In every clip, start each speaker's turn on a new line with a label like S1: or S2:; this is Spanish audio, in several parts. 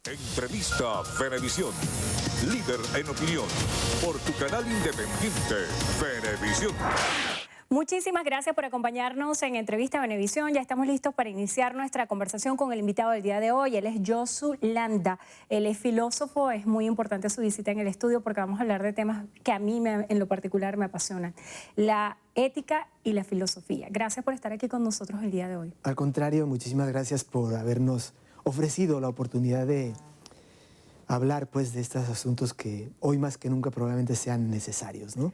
S1: Entrevista Venevisión, líder en opinión, por tu canal independiente, Venevisión.
S2: Muchísimas gracias por acompañarnos en Entrevista Venevisión. Ya estamos listos para iniciar nuestra conversación con el invitado del día de hoy. Él es Josu Landa. Él es filósofo. Es muy importante su visita en el estudio porque vamos a hablar de temas que a mí en lo particular me apasionan. La ética y la filosofía. Gracias por estar aquí con nosotros el día de hoy.
S3: Al contrario, muchísimas gracias por habernos ofrecido la oportunidad de hablar pues, de estos asuntos que hoy más que nunca probablemente sean necesarios, ¿no?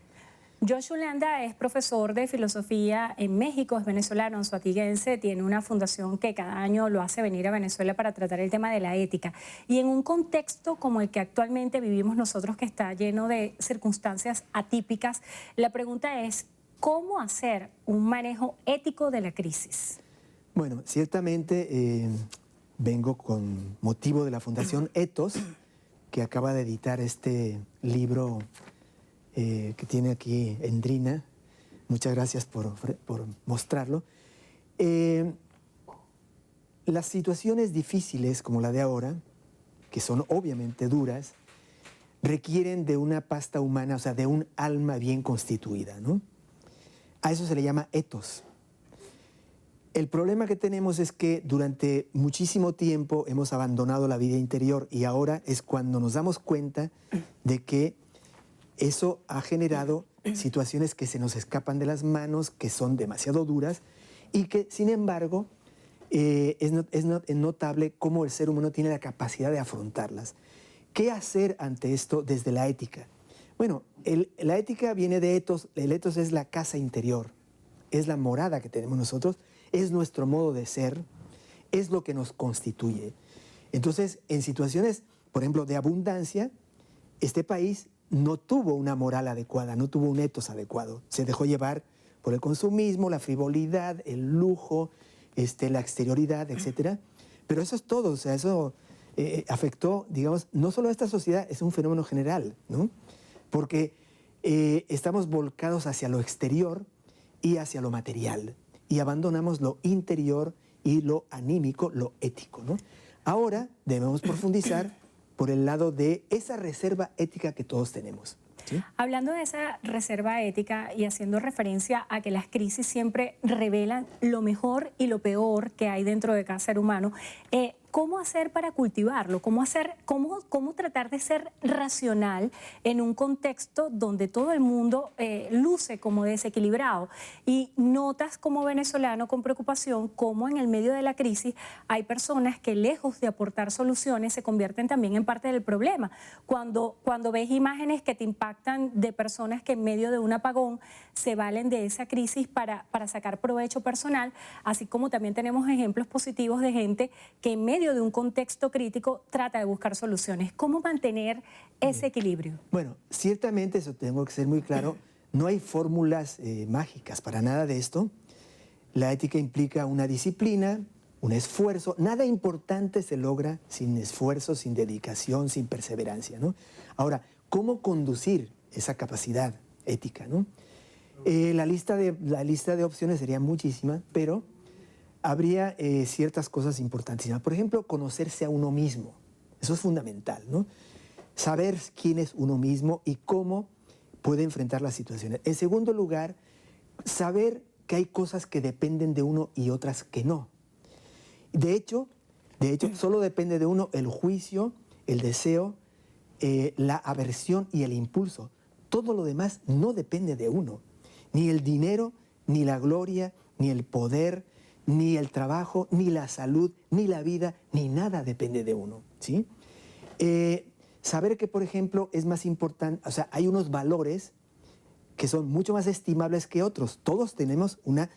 S2: Josu Landa es profesor de filosofía en México, es venezolano, anzoáteguense, tiene una fundación que cada año lo hace venir a Venezuela para tratar el tema de la ética. Y en un contexto como el que actualmente vivimos nosotros, que está lleno de circunstancias atípicas, la pregunta es, ¿cómo hacer un manejo ético de la crisis?
S3: Bueno, ciertamente vengo con motivo de la Fundación Ethos, que acaba de editar este libro que tiene aquí Endrina. Muchas gracias por mostrarlo. Las situaciones difíciles como la de ahora, que son obviamente duras, requieren de una pasta humana, o sea, de un alma bien constituida, ¿no? A eso se le llama ethos. El problema que tenemos es que durante muchísimo tiempo hemos abandonado la vida interior y ahora es cuando nos damos cuenta de que eso ha generado situaciones que se nos escapan de las manos, que son demasiado duras y que, sin embargo, es notable cómo el ser humano tiene la capacidad de afrontarlas. ¿Qué hacer ante esto desde la ética? Bueno, la ética viene de ethos. El ethos es la casa interior, es la morada que tenemos nosotros, es nuestro modo de ser, es lo que nos constituye. Entonces, en situaciones, por ejemplo, de abundancia, este país no tuvo una moral adecuada, no tuvo un ethos adecuado. Se dejó llevar por el consumismo, la frivolidad, el lujo, la exterioridad, etc. Pero eso es todo, o sea, eso afectó, digamos, no solo a esta sociedad, es un fenómeno general, ¿no? Porque estamos volcados hacia lo exterior y hacia lo material, y abandonamos lo interior y lo anímico, lo ético, ¿no? Ahora debemos profundizar por el lado de esa reserva ética que todos tenemos. ¿Sí?
S2: Hablando de esa reserva ética y haciendo referencia a que las crisis siempre revelan lo mejor y lo peor que hay dentro de cada ser humano, ¿cómo hacer para cultivarlo? ¿Cómo tratar de ser racional en un contexto donde todo el mundo luce como desequilibrado? Y notas como venezolano con preocupación cómo en el medio de la crisis hay personas que, lejos de aportar soluciones, se convierten también en parte del problema. Cuando ves imágenes que te impactan de personas que en medio de un apagón se valen de esa crisis para sacar provecho personal, así como también tenemos ejemplos positivos de gente que en medio de un contexto crítico trata de buscar soluciones. ¿Cómo mantener ese equilibrio?
S3: Bueno, ciertamente, eso tengo que ser muy claro, no hay fórmulas mágicas para nada de esto. La ética implica una disciplina, un esfuerzo. Nada importante se logra sin esfuerzo, sin dedicación, sin perseverancia, ¿no? Ahora, ¿cómo conducir esa capacidad ética, ¿no? La lista de opciones sería muchísima, pero habría ciertas cosas importantísimas. Por ejemplo, conocerse a uno mismo. Eso es fundamental, ¿no? Saber quién es uno mismo y cómo puede enfrentar las situaciones. En segundo lugar, saber que hay cosas que dependen de uno y otras que no. De hecho, solo depende de uno el juicio, el deseo, la aversión y el impulso. Todo lo demás no depende de uno. Ni el dinero, ni la gloria, ni el poder, ni el trabajo, ni la salud, ni la vida, ni nada depende de uno, ¿sí? Saber que, por ejemplo, es más importante, o sea, hay unos valores que son mucho más estimables que otros. Todos tenemos una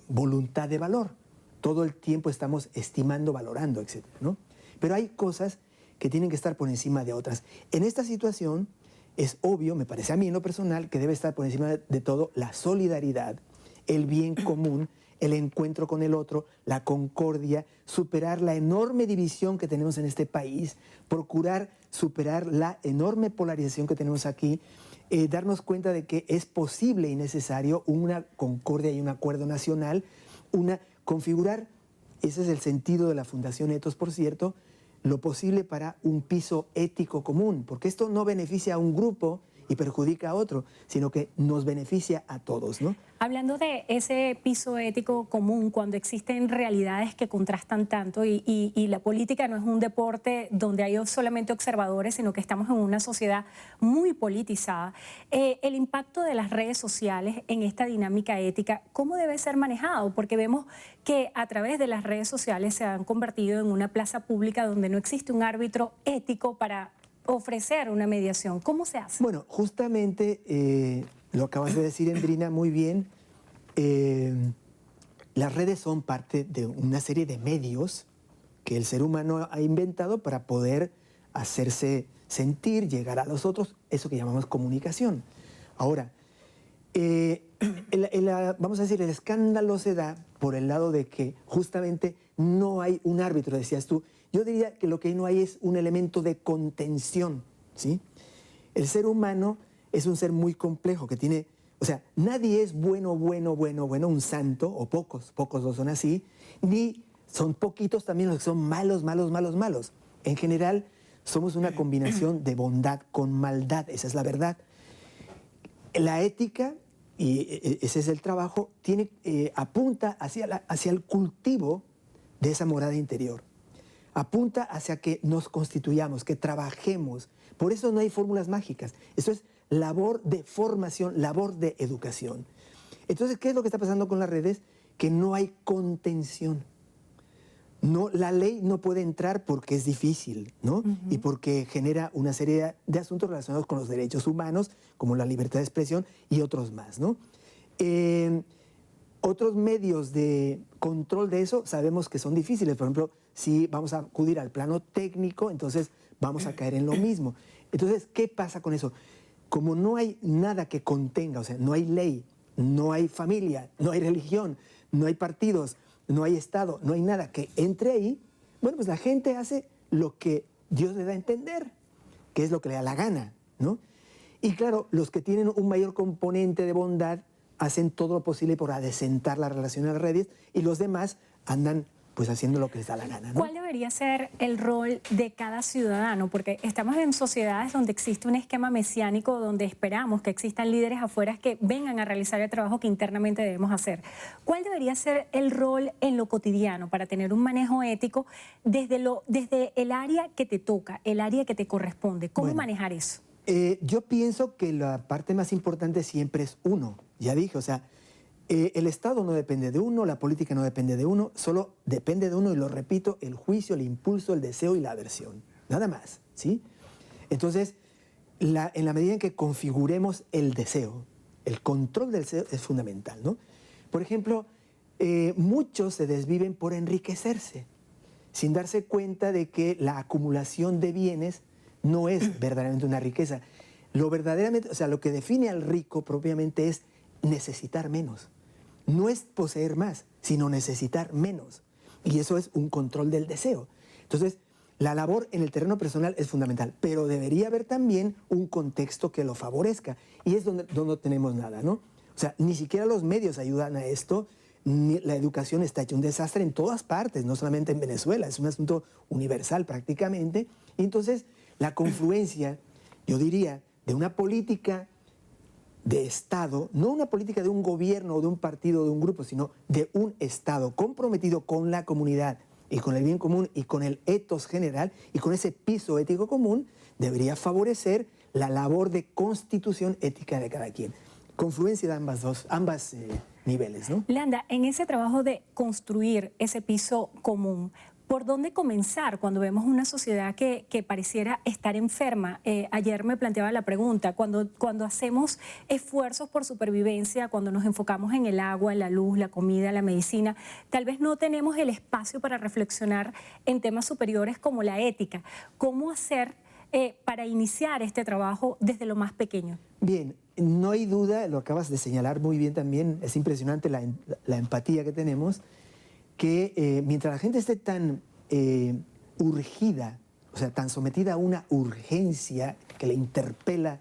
S3: voluntad de valor. Todo el tiempo estamos estimando, valorando, etc., ¿no? Pero hay cosas que tienen que estar por encima de otras. En esta situación es obvio, me parece a mí en lo personal, que debe estar por encima de todo la solidaridad, el bien común, el encuentro con el otro, la concordia, superar la enorme división que tenemos en este país, procurar superar la enorme polarización que tenemos aquí, darnos cuenta de que es posible y necesario una concordia y un acuerdo nacional, configurar, ese es el sentido de la Fundación Ethos, por cierto, lo posible para un piso ético común, porque esto no beneficia a un grupo y perjudica a otro, sino que nos beneficia a todos, ¿no?
S2: Hablando de ese piso ético común, cuando existen realidades que contrastan tanto y la política no es un deporte donde hay solamente observadores, sino que estamos en una sociedad muy politizada, el impacto de las redes sociales en esta dinámica ética, ¿cómo debe ser manejado? Porque vemos que a través de las redes sociales se han convertido en una plaza pública donde no existe un árbitro ético para ofrecer una mediación. ¿Cómo se hace?
S3: Bueno, justamente lo acabas de decir, Endrina, muy bien. Las redes son parte de una serie de medios que el ser humano ha inventado para poder hacerse sentir, llegar a los otros, eso que llamamos comunicación. Ahora, vamos a decir, el escándalo se da por el lado de que justamente no hay un árbitro, decías tú. Yo diría que lo que no hay es un elemento de contención, ¿sí? El ser humano es un ser muy complejo que tiene, o sea, nadie es bueno, un santo, o pocos lo son así, ni son poquitos también los que son malos. En general, somos una combinación de bondad con maldad, esa es la verdad. La ética, y ese es el trabajo, apunta hacia el cultivo de esa morada interior. Apunta hacia que nos constituyamos, que trabajemos. Por eso no hay fórmulas mágicas. Eso es labor de formación, labor de educación. Entonces, ¿qué es lo que está pasando con las redes? Que no hay contención. No, la ley no puede entrar porque es difícil, ¿no? Y porque genera una serie de asuntos relacionados con los derechos humanos, como la libertad de expresión y otros más, ¿no? Otros medios de control de eso sabemos que son difíciles. Por ejemplo, si vamos a acudir al plano técnico, entonces vamos a caer en lo mismo. Entonces, ¿qué pasa con eso? Como no hay nada que contenga, o sea, no hay ley, no hay familia, no hay religión, no hay partidos, no hay Estado, no hay nada que entre ahí, bueno, pues la gente hace lo que Dios le da a entender, que es lo que le da la gana, ¿no? Y claro, los que tienen un mayor componente de bondad hacen todo lo posible por adecentar la relación en las redes y los demás andan pues haciendo lo que les da la gana, ¿no?
S2: ¿Cuál debería ser el rol de cada ciudadano? Porque estamos en sociedades donde existe un esquema mesiánico, donde esperamos que existan líderes afuera que vengan a realizar el trabajo que internamente debemos hacer. ¿Cuál debería ser el rol en lo cotidiano para tener un manejo ético desde el área que te toca, el área que te corresponde? ¿Cómo manejar eso?
S3: Yo pienso que la parte más importante siempre es uno. Ya dije, o sea, el Estado no depende de uno, la política no depende de uno, solo depende de uno, y lo repito, el juicio, el impulso, el deseo y la aversión. Nada más, ¿sí? Entonces, en la medida en que configuremos el deseo, el control del deseo es fundamental, ¿no? Por ejemplo, muchos se desviven por enriquecerse, sin darse cuenta de que la acumulación de bienes no es verdaderamente una riqueza. Lo que define al rico propiamente es necesitar menos. No es poseer más, sino necesitar menos. Y eso es un control del deseo. Entonces, la labor en el terreno personal es fundamental, pero debería haber también un contexto que lo favorezca. Y es donde no tenemos nada, ¿no? O sea, ni siquiera los medios ayudan a esto. La educación está hecha un desastre en todas partes, no solamente en Venezuela. Es un asunto universal prácticamente. Y entonces, la confluencia, yo diría, de una política de Estado, no una política de un gobierno o de un partido o de un grupo, sino de un Estado comprometido con la comunidad y con el bien común y con el ethos general y con ese piso ético común, debería favorecer la labor de constitución ética de cada quien. Confluencia de ambas niveles, ¿no?
S2: Leanda, en ese trabajo de construir ese piso común, ¿por dónde comenzar cuando vemos una sociedad que pareciera estar enferma? Ayer me planteaba la pregunta, cuando hacemos esfuerzos por supervivencia, cuando nos enfocamos en el agua, la luz, la comida, la medicina, tal vez no tenemos el espacio para reflexionar en temas superiores como la ética. ¿Cómo hacer para iniciar este trabajo desde lo más pequeño?
S3: Bien, no hay duda, lo acabas de señalar muy bien también, es impresionante la empatía que tenemos, que mientras la gente esté tan urgida, o sea, tan sometida a una urgencia que le interpela,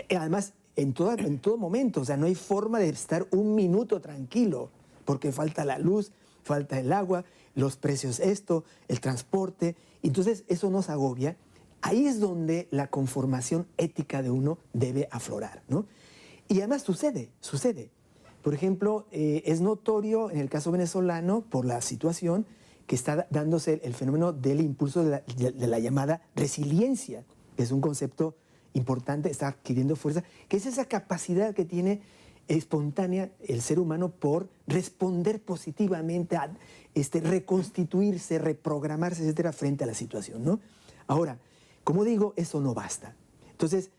S3: además en todo momento, o sea, no hay forma de estar un minuto tranquilo, porque falta la luz, falta el agua, los precios el transporte, Entonces eso nos agobia. Ahí es donde la conformación ética de uno debe aflorar, ¿no? Y además sucede. Por ejemplo, es notorio en el caso venezolano, por la situación, que está dándose el fenómeno del impulso de la llamada resiliencia, que es un concepto importante, está adquiriendo fuerza, que es esa capacidad que tiene espontánea el ser humano por responder positivamente, a reconstituirse, reprogramarse, etcétera, frente a la situación, ¿no? Ahora, como digo, eso no basta. Entonces,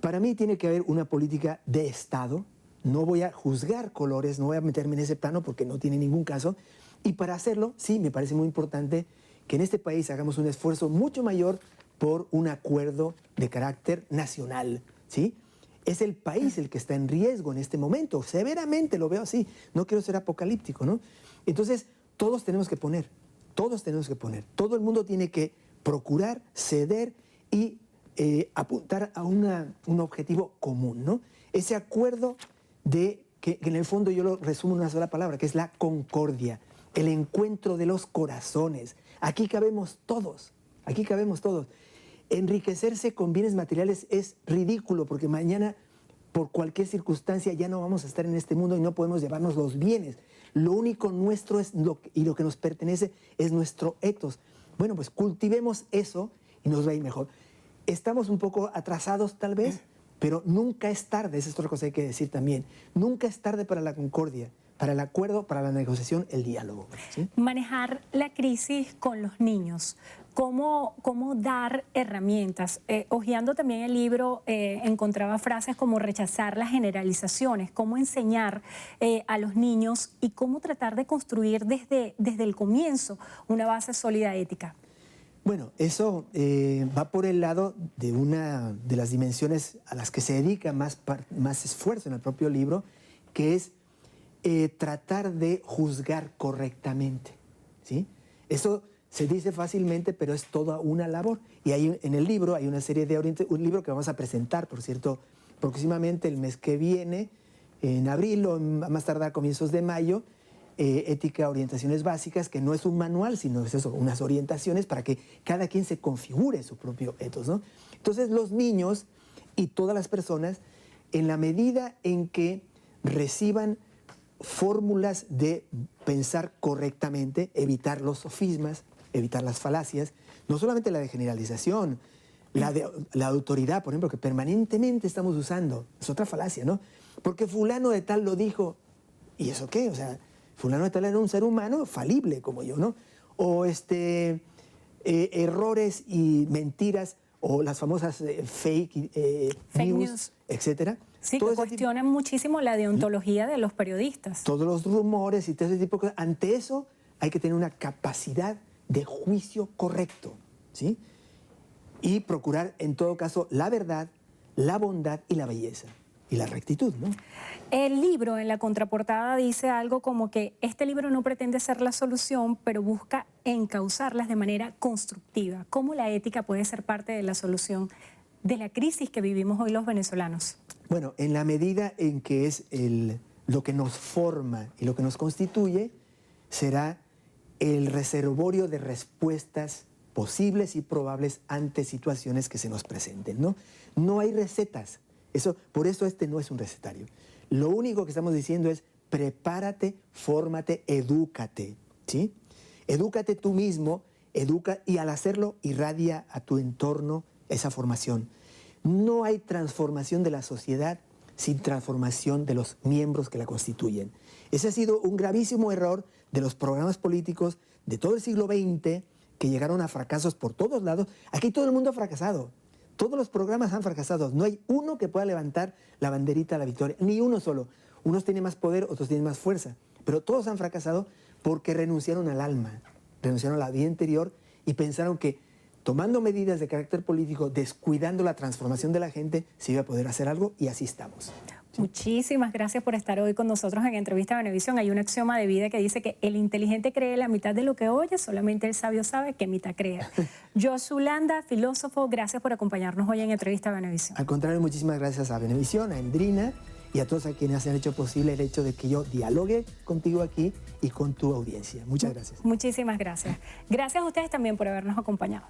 S3: para mí tiene que haber una política de Estado. No voy a juzgar colores, no voy a meterme en ese plano porque no tiene ningún caso. Y para hacerlo, sí, me parece muy importante que en este país hagamos un esfuerzo mucho mayor por un acuerdo de carácter nacional, ¿sí? Es el país el que está en riesgo en este momento, severamente lo veo así. No quiero ser apocalíptico, ¿no? Entonces, todos tenemos que poner. Todo el mundo tiene que procurar, ceder y apuntar a un objetivo común, ¿no? Ese acuerdo que en el fondo yo lo resumo en una sola palabra, que es la concordia, el encuentro de los corazones. Aquí cabemos todos. Enriquecerse con bienes materiales es ridículo porque mañana, por cualquier circunstancia, ya no vamos a estar en este mundo y no podemos llevarnos los bienes. Lo único nuestro y lo que nos pertenece es nuestro ethos. Bueno, pues cultivemos eso y nos va a ir mejor. Estamos un poco atrasados tal vez, pero nunca es tarde, esa es otra cosa que hay que decir también. Nunca es tarde para la concordia, para el acuerdo, para la negociación, el diálogo, ¿sí?
S2: Manejar la crisis con los niños. ¿Cómo dar herramientas? Hojeando también el libro, encontraba frases como rechazar las generalizaciones, cómo enseñar a los niños y cómo tratar de construir desde el comienzo una base sólida ética.
S3: Bueno, eso va por el lado de una de las dimensiones a las que se dedica más esfuerzo en el propio libro, que es tratar de juzgar correctamente, ¿sí? Eso se dice fácilmente, pero es toda una labor. Y ahí en el libro hay una serie de un libro que vamos a presentar, por cierto, próximamente el mes que viene, en abril o a más tardar a comienzos de mayo, Ética, Orientaciones Básicas, que no es un manual, sino es eso, unas orientaciones para que cada quien se configure su propio ethos, ¿no? Entonces los niños y todas las personas, en la medida en que reciban fórmulas de pensar correctamente, evitar los sofismas, evitar las falacias, no solamente la de generalización, la autoridad, por ejemplo, que permanentemente estamos usando, es otra falacia, ¿no? Porque fulano de tal lo dijo, ¿y eso qué? O sea, fulano de tal era un ser humano falible como yo, ¿no? O errores y mentiras, o las famosas fake news, etcétera.
S2: Sí, que cuestionan muchísimo la deontología de los periodistas.
S3: Todos los rumores y todo ese tipo de cosas. Ante eso hay que tener una capacidad de juicio correcto, ¿sí? Y procurar, en todo caso, la verdad, la bondad y la belleza. Y la rectitud, ¿no?
S2: El libro, en la contraportada, dice algo como que este libro no pretende ser la solución, pero busca encauzarlas de manera constructiva. ¿Cómo la ética puede ser parte de la solución de la crisis que vivimos hoy los venezolanos?
S3: Bueno, en la medida en que es lo que nos forma y lo que nos constituye, será el reservorio de respuestas posibles y probables ante situaciones que se nos presenten, ¿no? No hay recetas. Por eso este no es un recetario. Lo único que estamos diciendo es prepárate, fórmate, edúcate, ¿sí? Edúcate tú mismo, y al hacerlo irradia a tu entorno esa formación. No hay transformación de la sociedad sin transformación de los miembros que la constituyen. Ese ha sido un gravísimo error de los programas políticos de todo el siglo XX, que llegaron a fracasos por todos lados. Aquí todo el mundo ha fracasado. Todos los programas han fracasado. No hay uno que pueda levantar la banderita de la victoria, ni uno solo. Unos tienen más poder, otros tienen más fuerza. Pero todos han fracasado porque renunciaron al alma, renunciaron a la vida interior y pensaron que tomando medidas de carácter político, descuidando la transformación de la gente, se iba a poder hacer algo, y así estamos.
S2: Muchísimas gracias por estar hoy con nosotros en Entrevista a Venevisión. Hay un axioma de vida que dice que el inteligente cree la mitad de lo que oye, solamente el sabio sabe qué mitad cree. Joshua Landa, filósofo, gracias por acompañarnos hoy en Entrevista a Venevisión.
S3: Al contrario, muchísimas gracias a Venevisión, a Endrina y a todos a quienes han hecho posible el hecho de que yo dialogue contigo aquí y con tu audiencia. Muchas gracias.
S2: Muchísimas gracias. Gracias a ustedes también por habernos acompañado.